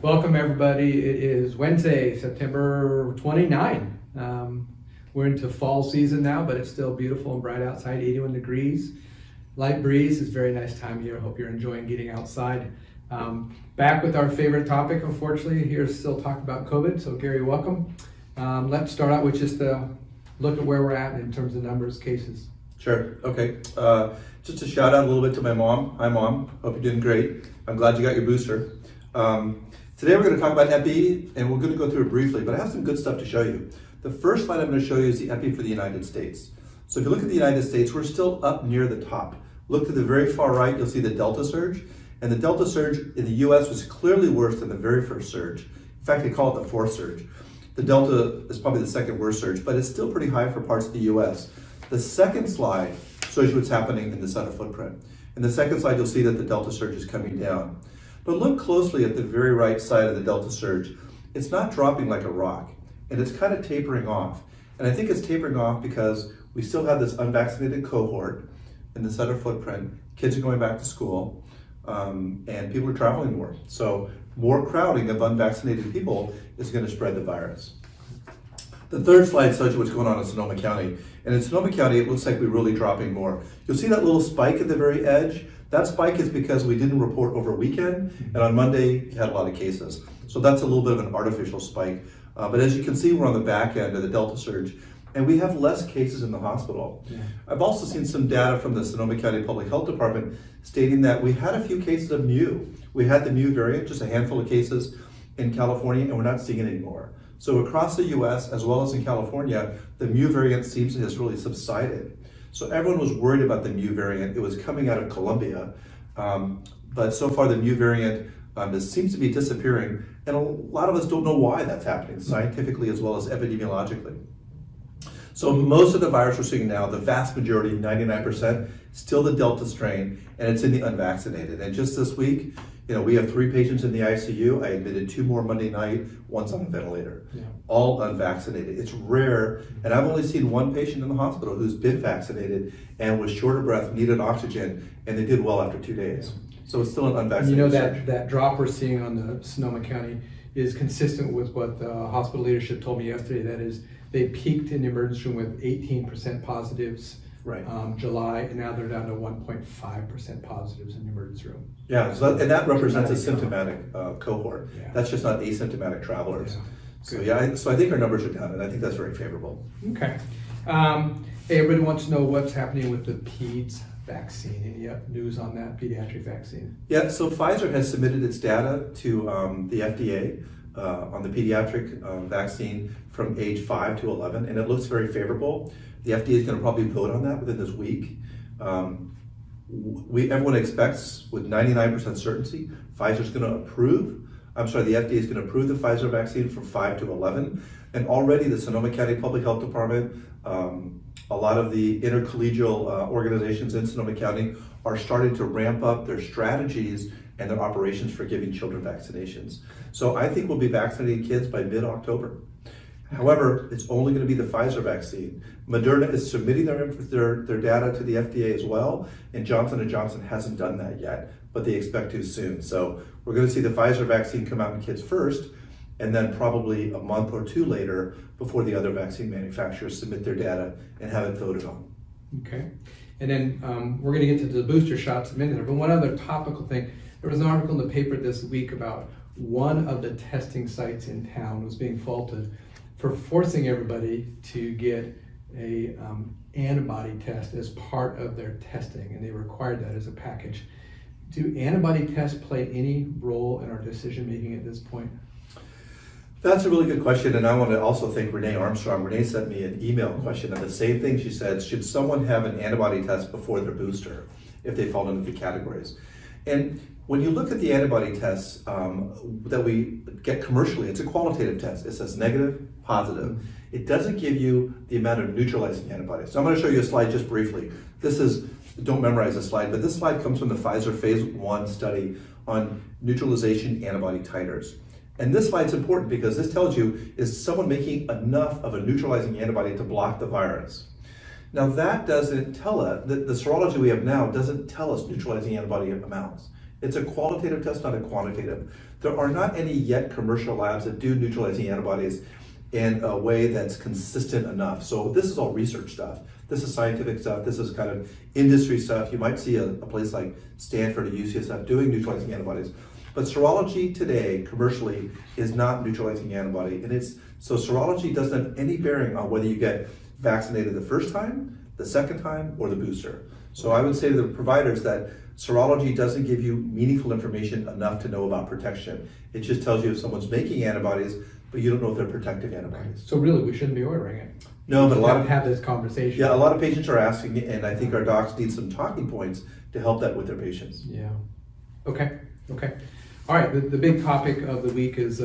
Welcome everybody. It is Wednesday, September 29. We're into fall season now, but it's still beautiful and bright outside, 81 degrees. Light breeze. It's a very nice time of year. I hope you're enjoying getting outside. Back with our favorite topic, unfortunately, here's still talking about COVID. So Gary, welcome. Let's start out with just a look at where we're at in terms of numbers, cases. Sure, okay. Just a shout out a little bit to my mom. Hi Mom, hope you're doing great. I'm glad you got your booster. Today we're going to talk about Epi, and we're going to go through it briefly, but I have some good stuff to show you. The first slide I'm going to show you is the Epi for the United States. So if you look at the United States, we're still up near the top. Look to the very far right, you'll see the Delta surge, and the Delta surge in the US was clearly worse than the very first surge. In fact, they call it the fourth surge. The Delta is probably the second worst surge, but it's still pretty high for parts of the US. The second slide shows you what's happening in the southern footprint. In the second slide, you'll see that the Delta surge is coming down. But look closely at the very right side of the Delta surge. It's not dropping like a rock, and it's kind of tapering off. And I think it's tapering off because we still have this unvaccinated cohort in the southern footprint. Kids are going back to school, and people are traveling more. So more crowding of unvaccinated people is going to spread the virus. The third slide shows you what's going on in Sonoma County. And in Sonoma County, it looks like we're really dropping more. You'll see that little spike at the very edge. That spike is because we didn't report over weekend, and on Monday, you had a lot of cases. So that's a little bit of an artificial spike. But as you can see, we're on the back end of the Delta surge, and we have less cases in the hospital. Yeah. I've also seen some data from the Sonoma County Public Health Department stating that we had a few cases of Mu. We had the Mu variant, just a handful of cases in California, and we're not seeing it anymore. So across the US, as well as in California, the Mu variant seems to have really subsided. So everyone was worried about the Mu variant. It was coming out of Colombia, but so far the Mu variant seems to be disappearing, and a lot of us don't know why that's happening, scientifically as well as epidemiologically. So most of the virus we're seeing now, the vast majority, 99%, still the Delta strain, and it's in the unvaccinated. And just this week, we have 3 patients in the ICU. I admitted 2 more Monday night, one's on a ventilator, all unvaccinated. It's rare, and I've only seen 1 patient in the hospital who's been vaccinated and was short of breath, needed oxygen, and they did well after 2 days. So it's still an unvaccinated. That drop we're seeing on the Sonoma County is consistent with what the hospital leadership told me yesterday. That is, they peaked in the emergency room with 18% positives. Right. July, and now they're down to 1.5% positives in the emergency room. Yeah, and that represents a symptomatic cohort. Yeah. That's just not asymptomatic travelers. Yeah. So I think our numbers are down, and I think that's very favorable. Okay. Hey, everybody wants to know what's happening with the PEDS vaccine. Any news on that pediatric vaccine? Yeah, so Pfizer has submitted its data to the FDA on the pediatric vaccine from age 5 to 11, and it looks very favorable. The FDA is going to probably vote on that within this week. Everyone expects with 99% certainty, Pfizer's going to approve. The FDA is going to approve the Pfizer vaccine from 5 to 11. And already the Sonoma County Public Health Department, a lot of the intercollegial organizations in Sonoma County are starting to ramp up their strategies and their operations for giving children vaccinations. So I think we'll be vaccinating kids by mid-October. However, it's only going to be the Pfizer vaccine. Moderna is submitting their data to the FDA as well, and Johnson & Johnson hasn't done that yet, but they expect to soon. So we're going to see the Pfizer vaccine come out in kids first, and then probably a month or 2 later before the other vaccine manufacturers submit their data and have it voted on. Okay. And then we're going to get to the booster shots in a minute, but one other topical thing. There was an article in the paper this week about one of the testing sites in town was being faulted for forcing everybody to get a antibody test as part of their testing, and they required that as a package. Do antibody tests play any role in our decision making at this point? That's a really good question, and I want to also thank Renee Armstrong. Renee sent me an email question, and the same thing she said, should someone have an antibody test before their booster if they fall into the categories? And when you look at the antibody tests that we get commercially, it's a qualitative test. It says negative, positive. It doesn't give you the amount of neutralizing antibodies. So I'm going to show you a slide just briefly. Don't memorize the slide, but this slide comes from the Pfizer phase 1 study on neutralization antibody titers. And this slide's important because this tells you, is someone making enough of a neutralizing antibody to block the virus? Now that doesn't tell us, the serology we have now doesn't tell us neutralizing antibody amounts. It's a qualitative test, not a quantitative. There are not any yet commercial labs that do neutralizing antibodies in a way that's consistent enough. So this is all research stuff. This is scientific stuff. This is kind of industry stuff. You might see a place like Stanford or UCSF doing neutralizing antibodies. But serology today, commercially, is not neutralizing antibody. And so serology doesn't have any bearing on whether you get vaccinated the first time, the second time, or the booster. So I would say to the providers that serology doesn't give you meaningful information enough to know about protection. It just tells you if someone's making antibodies, but you don't know if they're protective antibodies. So really, we shouldn't be ordering it. No, but a lot of have this conversation. Yeah, a lot of patients are asking, and I think our docs need some talking points to help that with their patients. Yeah. Okay. All right, the big topic of the week is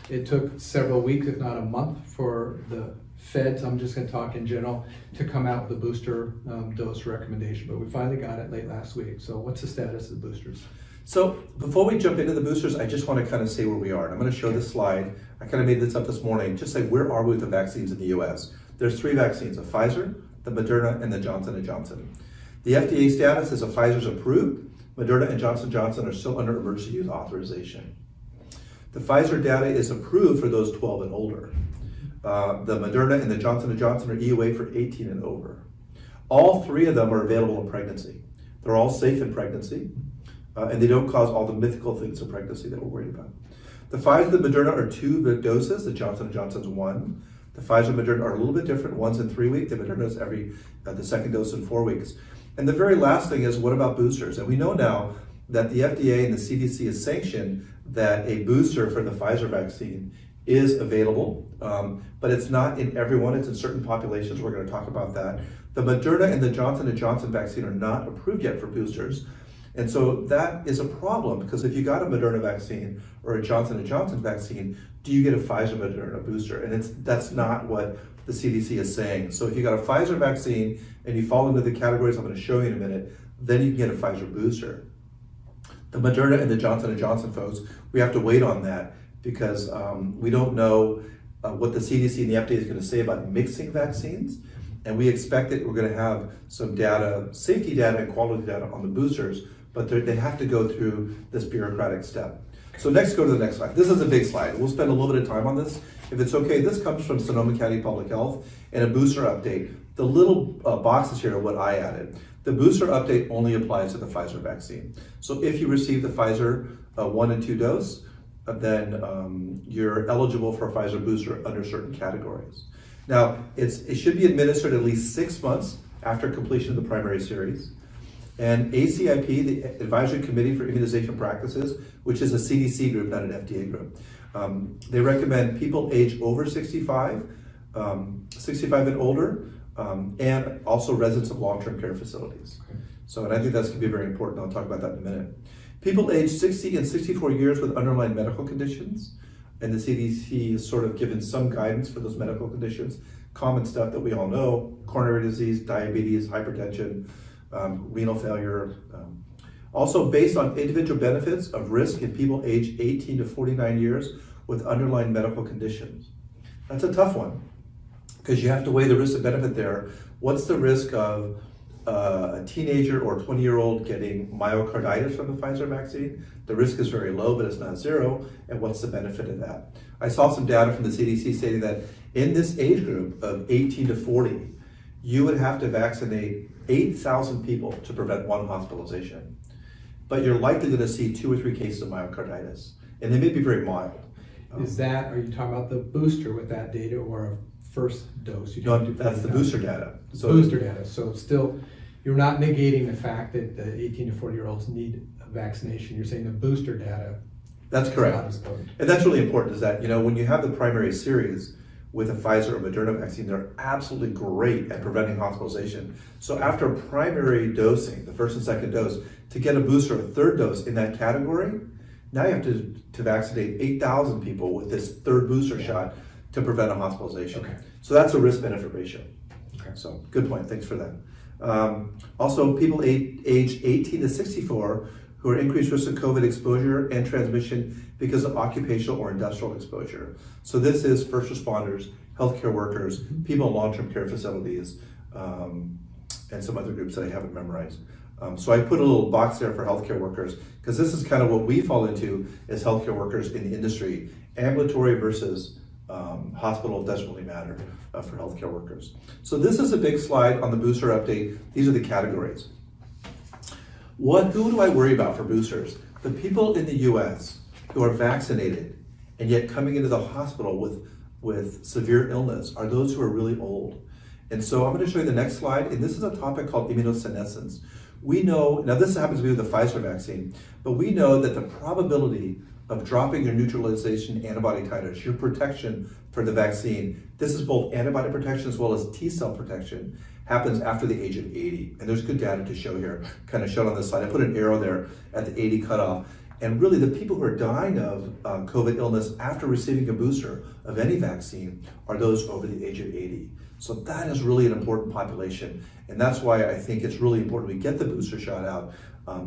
it took several weeks, if not a month, for the feds, I'm just going to talk in general, to come out with a booster dose recommendation, but we finally got it late last week. So what's the status of the boosters? So before we jump into the boosters, I just want to kind of say where we are. And I'm going to show this slide. I kind of made this up this morning, just like where are we with the vaccines in the US? There's 3 vaccines, the Pfizer, the Moderna, and the Johnson & Johnson. The FDA status is Pfizer's approved. Moderna and Johnson & Johnson are still under emergency use authorization. The Pfizer data is approved for those 12 and older. The Moderna and the Johnson & Johnson are EUA for 18 and over. All 3 of them are available in pregnancy. They're all safe in pregnancy, and they don't cause all the mythical things in pregnancy that we're worried about. The Pfizer and the Moderna are 2 doses, the Johnson & Johnson's 1. The Pfizer and Moderna are a little bit different. One's in 3 weeks, the Moderna's the second dose in 4 weeks. And the very last thing is, what about boosters? And we know now that the FDA and the CDC has sanctioned that a booster for the Pfizer vaccine is available, but it's not in everyone, it's in certain populations. We're going to talk about that. The Moderna and the Johnson & Johnson vaccine are not approved yet for boosters. And so that is a problem, because if you got a Moderna vaccine or a Johnson & Johnson vaccine, do you get a Pfizer Moderna booster? And that's not what the CDC is saying. So if you got a Pfizer vaccine and you fall into the categories I'm going to show you in a minute, then you can get a Pfizer booster. The Moderna and the Johnson & Johnson folks, we have to wait on that because we don't know what the CDC and the FDA is going to say about mixing vaccines. And we expect that we're going to have some data, safety data and quality data on the boosters, but they have to go through this bureaucratic step. So next, go to the next slide. This is a big slide. We'll spend a little bit of time on this. If it's okay, this comes from Sonoma County Public Health and a booster update. The little boxes here are what I added. The booster update only applies to the Pfizer vaccine. So if you receive the Pfizer 1 and 2 dose, then you're eligible for a Pfizer booster under certain categories. Now, it should be administered at least 6 months after completion of the primary series. And ACIP, the Advisory Committee for Immunization Practices, which is a CDC group, not an FDA group, they recommend people age over 65, 65 and older, and also residents of long-term care facilities. Okay. So, and I think that's going to be very important. I'll talk about that in a minute. People age 60 and 64 years with underlying medical conditions, and the CDC has sort of given some guidance for those medical conditions. Common stuff that we all know: coronary disease, diabetes, hypertension, renal failure. Also based on individual benefits of risk in people aged 18 to 49 years with underlying medical conditions. That's a tough one, because you have to weigh the risk and benefit there. What's the risk of a teenager or 20-year-old getting myocarditis from the Pfizer vaccine? The risk is very low, but it's not zero. And what's the benefit of that? I saw some data from the CDC stating that in this age group of 18 to 40, you would have to vaccinate 8,000 people to prevent 1 hospitalization. But you're likely going to see 2 or 3 cases of myocarditis, and they may be very mild. Are you talking about the booster with that data or a first dose? No, that's the booster data. So booster data. So still, you're not negating the fact that the 18 to 40-year-olds need a vaccination. You're saying the booster data. That's correct. And that's really important, is that, when you have the primary series with a Pfizer or Moderna vaccine, they're absolutely great at preventing hospitalization. So after primary dosing, the first and second dose, to get a booster, a third dose in that category, now you have to vaccinate 8,000 people with this third booster shot to prevent a hospitalization. Okay. So that's a risk-benefit ratio. Okay. So good point, thanks for that. Also, people aged 18 to 64 who are increased risk of COVID exposure and transmission because of occupational or industrial exposure. So this is first responders, healthcare workers, people in long-term care facilities, and some other groups that I haven't memorized. So I put a little box there for healthcare workers, because this is kind of what we fall into as healthcare workers in the industry. Ambulatory versus hospital doesn't really matter for healthcare workers. So this is a big slide on the booster update. These are the categories. Who do I worry about for boosters? The people in the US who are vaccinated and yet coming into the hospital with severe illness are those who are really old. And so I'm going to show you the next slide, and this is a topic called immunosenescence. We know, now this happens to be with the Pfizer vaccine, but we know that the probability of dropping your neutralization antibody titers, your protection for the vaccine, this is both antibody protection as well as T-cell protection, happens after the age of 80. And there's good data to show here, kind of shown on this slide. I put an arrow there at the 80 cutoff. And really the people who are dying of COVID illness after receiving a booster of any vaccine are those over the age of 80. So that is really an important population. And that's why I think it's really important we get the booster shot out,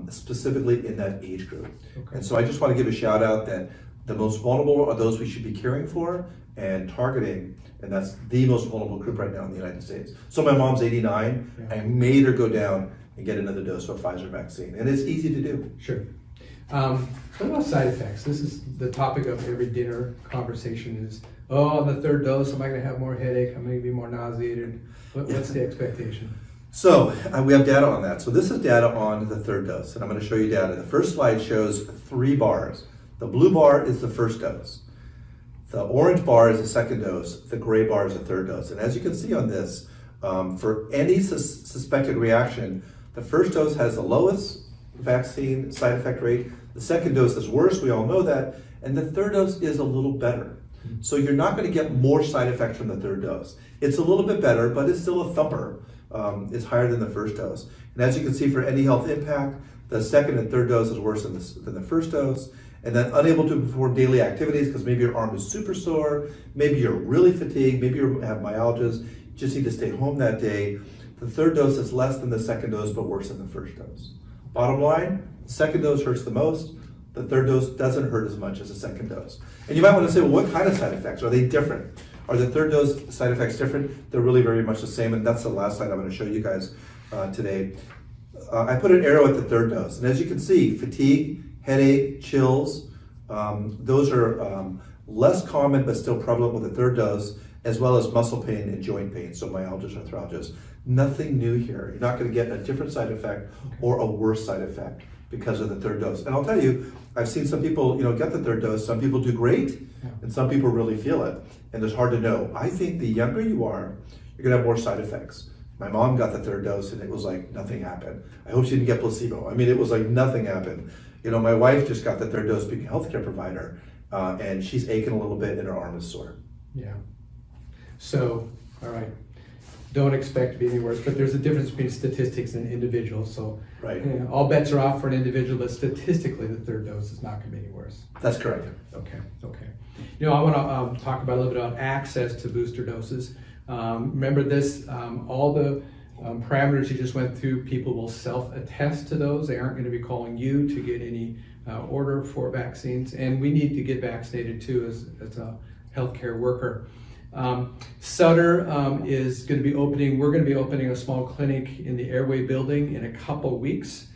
specifically in that age group. Okay. And so I just want to give a shout out that the most vulnerable are those we should be caring for and targeting, and that's the most vulnerable group right now in the United States. So my mom's 89, yeah. I made her go down and get another dose of a Pfizer vaccine, and it's easy to do. Sure. What about side effects? This is the topic of every dinner conversation is, oh, on the third dose, am I going to have more headache? I'm going to be more nauseated. What's the expectation? So we have data on that. So this is data on the third dose, and I'm going to show you data. The first slide shows 3 bars. The blue bar is the first dose. The orange bar is the second dose. The gray bar is the third dose. And as you can see on this, for any suspected reaction, the first dose has the lowest vaccine side effect rate. The second dose is worse, we all know that. And the third dose is a little better. So you're not going to get more side effects from the third dose. It's a little bit better, but it's still a thumper. It's higher than the first dose. And as you can see, for any health impact, the second and third dose is worse than the first dose. And then unable to perform daily activities because maybe your arm is super sore, maybe you're really fatigued, maybe you have myalgias, you just need to stay home that day. The third dose is less than the second dose, but worse than the first dose. Bottom line, the second dose hurts the most. The third dose doesn't hurt as much as the second dose. And you might want to say, well, what kind of side effects? Are they different? Are the third dose side effects different? They're really very much the same, and that's the last slide I'm going to show you guys today. I put an arrow at the third dose, and as you can see, fatigue, headache, chills, those are less common but still prevalent with the third dose, as well as muscle pain and joint pain, so myalgias, arthralgias. Nothing new here. You're not going to get a different side effect or a worse side effect because of the third dose. And I'll tell you, I've seen some people, get the third dose. Some people do great, and some people really feel it, and it's hard to know. I think the younger you are, you're going to have more side effects. My mom got the third dose, and it was like nothing happened. I hope she didn't get placebo. I mean, it was like nothing happened. My wife just got the third dose being a healthcare provider, and she's aching a little bit, and her arm is sore. Yeah. So, all right. Don't expect to be any worse, but there's a difference between statistics and individuals. So, right. All bets are off for an individual, but statistically, the third dose is not going to be any worse. That's correct. Okay. I want to talk about a little bit about access to booster doses. Remember this, all the parameters you just went through, people will self-attest to those. They aren't going to be calling you to get any order for vaccines, and we need to get vaccinated too as a healthcare worker. Sutter is going to be opening, we're going to be opening a small clinic in the Airway building in a couple weeks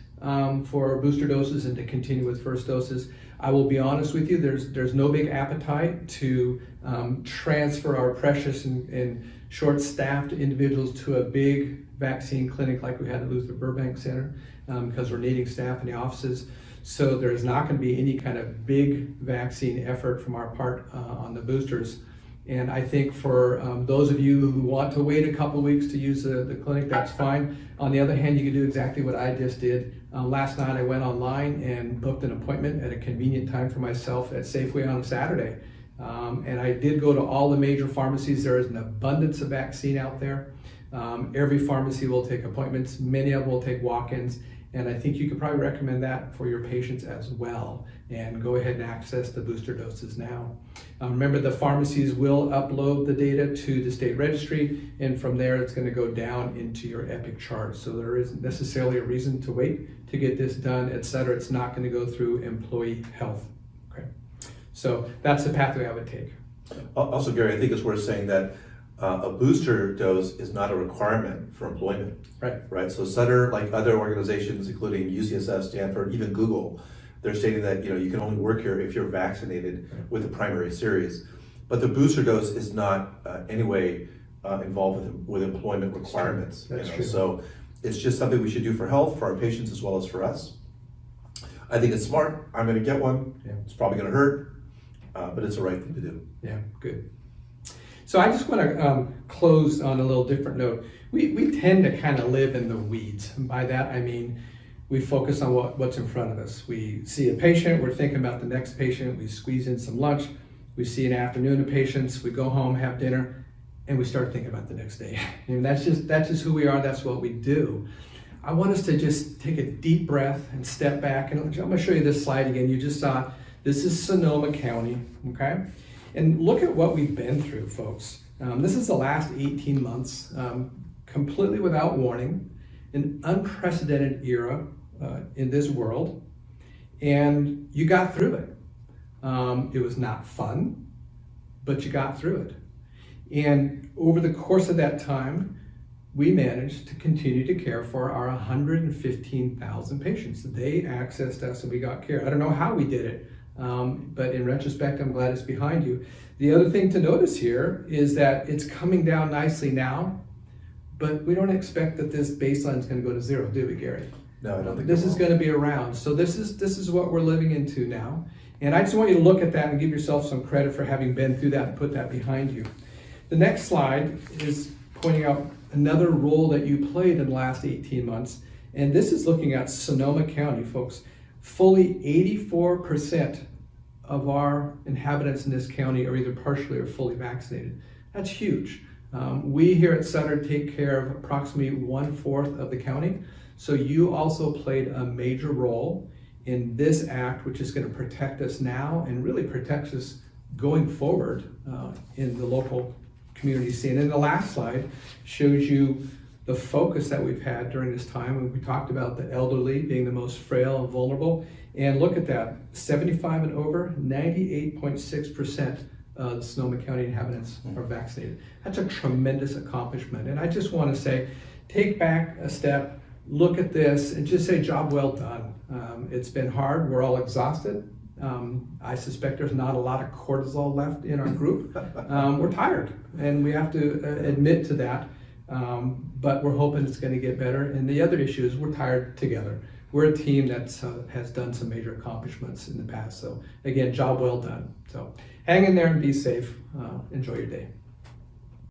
for booster doses and to continue with first doses. I will be honest with you, there's no big appetite to transfer our precious and short-staffed individuals to a big vaccine clinic like we had at Luther Burbank Center because we're needing staff in the offices. So there's not going to be any kind of big vaccine effort from our part on the boosters. And I think for those of you who want to wait a couple weeks to use the clinic, that's fine. On the other hand, you can do exactly what I just did. Last night I went online and booked an appointment at a convenient time for myself at Safeway on a Saturday. And I did go to all the major pharmacies. There is an abundance of vaccine out there. Every pharmacy will take appointments. Many of them will take walk-ins. And I think you could probably recommend that for your patients as well. And go ahead and access the booster doses now. Remember, the pharmacies will upload the data to the state registry, and from there it's going to go down into your Epic chart. So there isn't necessarily a reason to wait to get this done, etc. It's not going to go through employee health. Okay, so that's the pathway I would take. Also, Gary, I think it's worth saying that A booster dose is not a requirement for employment. Right. So Sutter, like other organizations, including UCSF, Stanford, even Google, they're stating that you can only work here if you're vaccinated with the primary series. But the booster dose is not any way involved with employment requirements. That's true. So it's just something we should do for health, for our patients as well as for us. I think it's smart. I'm going to get one. Yeah. It's probably going to hurt, but it's the right thing to do. Yeah, good. So I just want to close on a little different note. We tend to kind of live in the weeds. And by that, I mean, we focus on what's in front of us. We see a patient, we're thinking about the next patient, we squeeze in some lunch, we see an afternoon of patients, we go home, have dinner, and we start thinking about the next day. And that's just who we are, that's what we do. I want us to just take a deep breath and step back. And I'm going to show you this slide again. You just saw, this is Sonoma County, okay? And look at what we've been through, folks. This is the last 18 months, completely without warning, an unprecedented era in this world, and you got through it. It was not fun, but you got through it. And over the course of that time, we managed to continue to care for our 115,000 patients. They accessed us and we got care. I don't know how we did it, but in retrospect, I'm glad it's behind you. The other thing to notice here is that it's coming down nicely now, but we don't expect that this baseline is going to go to zero, do we, Gary? No, I don't think This is going to be around. So this is what we're living into now. And I just want you to look at that and give yourself some credit for having been through that and put that behind you. The next slide is pointing out another role that you played in the last 18 months. And this is looking at Sonoma County, folks. Fully 84% of our inhabitants in this county are either partially or fully vaccinated. That's huge. We here at Sutter take care of approximately 1/4 of the county. So you also played a major role in this act, which is going to protect us now and really protects us going forward in the local community scene. And the last slide shows you the focus that we've had during this time. And we talked about the elderly being the most frail and vulnerable. And look at that, 75 and over, 98.6% of the Sonoma County inhabitants are vaccinated. That's a tremendous accomplishment. And I just want to say, take back a step, look at this, and just say, job well done. It's been hard, we're all exhausted. I suspect there's not a lot of cortisol left in our group. We're tired, and we have to admit to that, but we're hoping it's going to get better. And the other issue is we're tired together. We're a team that has done some major accomplishments in the past. So again, job well done. So hang in there and be safe. Enjoy your day.